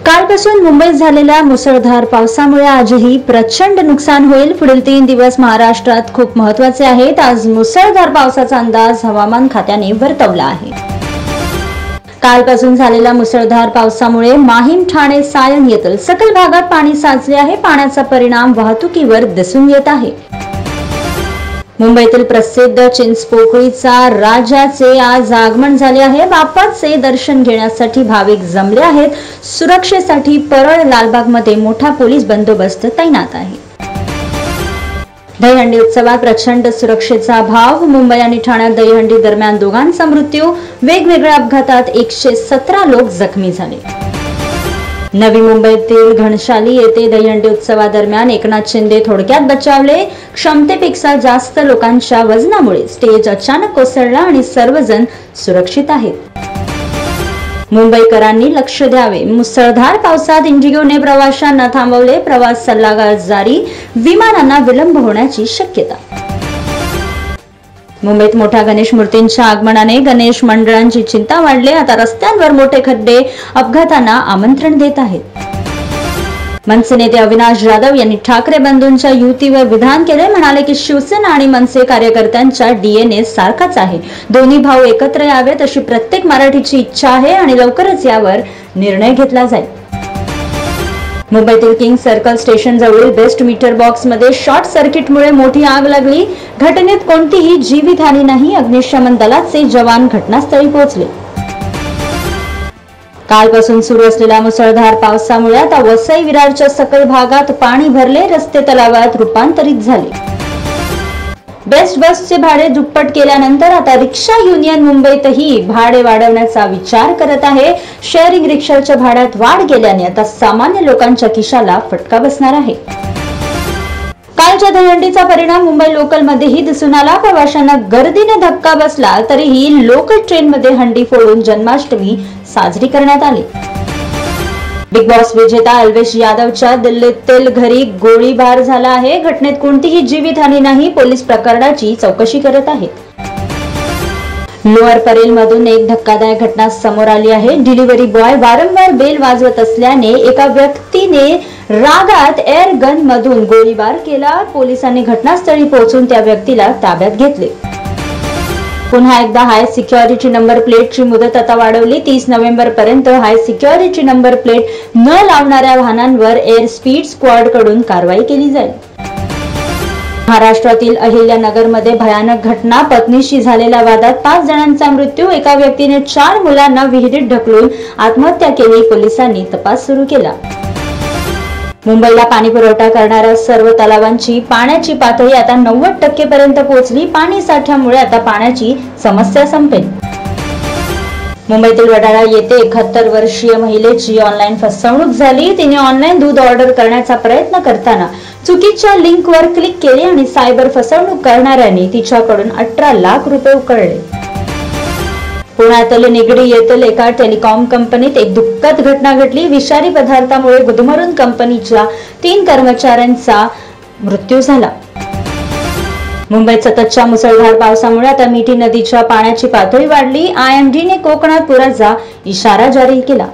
कालपासून मुंबईत झालेल्या मुसळधार पावसामुळे आजही प्रचंड नुकसान होईल। पुढील 3 दिवस महाराष्ट्रात खूप महत्त्वाचे आहेत। आज मुसळधार पावसाचा अंदाज हवामान खात्याने वर्तवला आहे। कालपासून झालेल्या मुसळधार पावसामुळे माहीम, ठाणे, सायन येथील सखल भागात पाणी साचले आहे। पाण्याचा परिणाम वाहतुकीवर दिसून येत आहे। मुंबईतील प्रसिद्ध चिंचपोकळीचा राजाचे आज आगमन झाले आहे। बाप्पाचे दर्शन घेण्यासाठी भाविक जमले आहेत। सुरक्षेसाठी परळ लालबागमध्ये मोठा पोलीस बंदोबस्त तैनात आहे। दहीहंडी उत्सवात प्रचंड सुरक्षेचा अभाव। मुंबई आणि ठाण्यात दहीहंडी दरम्यान दोघांचा मृत्यू। वेगवेगळ्या अपघातात 117 लोक जखमी झाले। नवी मुंबईतील घनशाली येथे दहीहंडी उत्सवादरम्यान एकनाथ शिंदे थोडक्यात बचावले। क्षमतेपेक्षा जास्त लोकांच्या वजनामुळे स्टेज अचानक कोसळला आणि सर्वजण सुरक्षित आहेत। मुंबईकरांनी लक्ष द्यावे। मुसळधार पावसात इंडिगोने प्रवाशांना थांबवले। प्रवास सल्लागार जारी। विमानांना विलंब होण्याची शक्यता। मुंबईत मोठ्या गणेश मूर्तींच्या आगमनाने गणेश मंडळांची चिंता वाढली। आता रस्त्यांवर मोठे खड्डे अपघातांना आमंत्रण देत आहेत। मनसे नेते अविनाश जाधव यांनी ठाकरे बंधूंच्या युतीवर विधान केले। म्हणाले की शिवसेना आणि मनसे कार्यकर्त्यांचा डीएनए सारखाच आहे। दोन्ही भाऊ एकत्र यावेत अशी प्रत्येक मराठीची इच्छा आहे आणि लवकरच यावर निर्णय घेतला जाईल। मुंबईतील किंग सर्कल स्टेशन जवळील बेस्ट मीटर बॉक्स मध्ये शॉर्ट सर्किटमुळे मोठी आग लागली। घटनेत कोणतीही जीवितहानी नाही। अग्निशमन दलाचे जवान घटनास्थळी पोहोचले। कालपासून सुरू असलेल्या मुसळधार पावसामुळे आता वसई विरारच्या सखल भागात पाणी भरले। रस्ते तलावात रूपांतरित झाले। बेस्ट बसचे भाडे दुप्पट केल्यानंतर आता रिक्षा युनियन मुंबईतही भाडे वाढवण्याचा विचार करत आहे। शेअरिंग रिक्षाच्या भाड्यात वाढ केल्याने आता सामान्य लोकांच्या खिशाला फटका बसणार आहे। कालच्या दहीहंडीचा परिणाम मुंबई लोकल मध्येही दिसून आला। प्रवाशांना गर्दीने धक्का बसला तरीही लोकल ट्रेनमध्ये हंडी फोडून जन्माष्टमी साजरी करण्यात आली। बिग बॉस विजेता अल्वेश यादवच्या दिल्लीतील घरी गोळीबार झाला आहे। घटनेत कोणतीही जीवितहानी नाही। पोलीस प्रकरणाची चौकशी करत आहेत। लोअर परेल मधून एक धक्कादायक घटना समोर आली आहे। डिलिव्हरी बॉय वारंवार बेल वाजवत असल्याने एका व्यक्तीने रागात एअर गन मधून गोळीबार केला। पोलिसांनी घटनास्थळी पोहोचून त्या व्यक्तीला ताब्यात घेतले। पुन्हा एकदा हाय सिक्युरिटी नंबर प्लेटची मुदत आता वाढवली। 30 नोव्हेंबर पर्यंत हाय सिक्युरिटी नंबर प्लेट न लावणाऱ्या वाहनांवर एअर स्पीड स्क्वॉड कडून कारवाई केली जाईल। महाराष्ट्रातील अहिल्यानगरमध्ये भयानक घटना। पत्नीशी झालेल्या वादात 5 जणांचा मृत्यू। एका व्यक्तीने 4 मुलांना विहिरीत ढकलून आत्महत्या केली। पोलिसांनी तपास सुरू केला। मुंबईला पाणी पुरवठा करणाऱ्या सर्व तलावांची पाण्याची पातळी आता 90% पर्यंत पोहोचली। पाणी साठ्यामुळे आता पाण्याची समस्या संपेल। मुंबईतील वडाळा येथे 71 वर्षीय महिलेची ऑनलाईन फसवणूक झाली। तिने ऑनलाईन दूध ऑर्डर करण्याचा प्रयत्न करताना चुकीच्या लिंकवर क्लिक केले आणि सायबर फसवणूक करणाऱ्यांनी तिच्याकडून 18 लाख रुपये उकळले। पुण्यातील निगडी येथील एका टेलिकॉम कंपनीत एक दुःखद घटना घडली। विषारी पदार्थामुळे गुदमरून कंपनीच्या 3 कर्मचाऱ्यांचा मृत्यू झाला। मुंबईत सततच्या मुसळधार पावसामुळे आता मिठी नदीच्या पाण्याची पातळी वाढली। IMDने कोकणात पुराचा इशारा जारी केला।